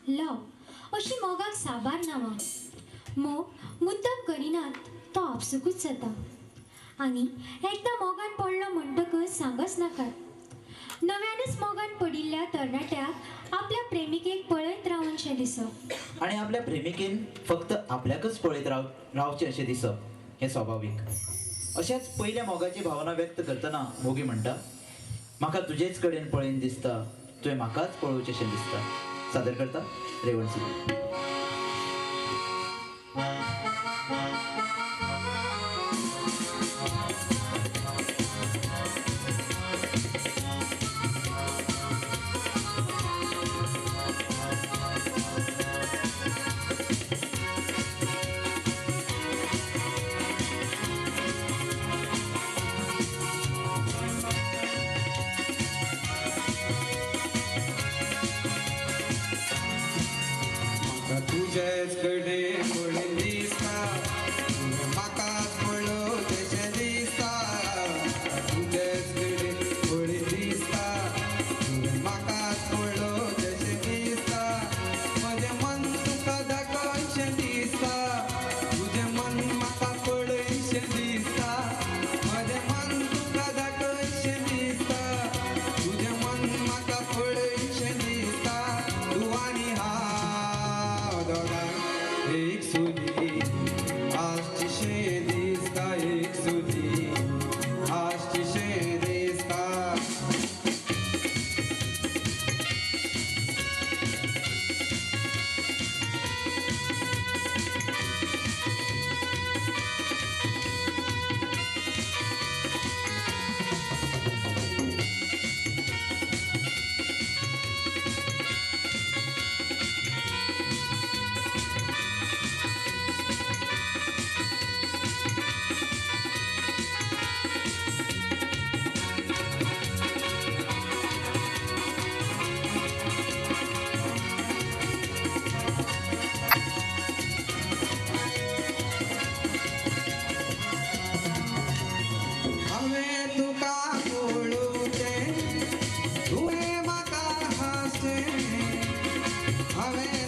लव अशी मोगाक साबार नांवां मोग मुद्दम करिनात तो आपसुकूच जाता आनी एकदां मोगान पडलो म्हणटकच सांगच नाकात नव्यानच मोगान पडिल्ल्या तरणाट्याक आपल्या प्रेमिकेक पळयत रावनशें दिसप आणि आपल्या प्रेमिकेन फक्त आपल्याकच पळयत रावचे अशें दिसप हें स्वाभाविक. अशाच पयल्या मोगाची भावना व्यक्त करतना मोगी म्हणटा, म्हाका तुजेच कडेन पळयन दिसता, तुवें म्हाकाच पळोवचेशें दिसता. सादर करता रेवण सिंग. तुझेच कडे पळून दिसता, म्हाकाच पळोवचेशें दिसता. तुझेच कडे पळून दिसता, म्हाकाच पळोवचेशें दिसता. म्हजें मन तुका दाखोवचें दिसता, तुजें मन म्हाका पळयशें दिसता. म्हजें मन तुका दाखोवचें दिसता, तुजें मन म्हाका पळयशें दिसता. तूं आनी हांव दोगांय एक सुली आसचेशें दिसता, एक सुली आसचेशें दिसता. हांवें तुका पळोवचें, तुवें म्हाका हांसचें. हांवें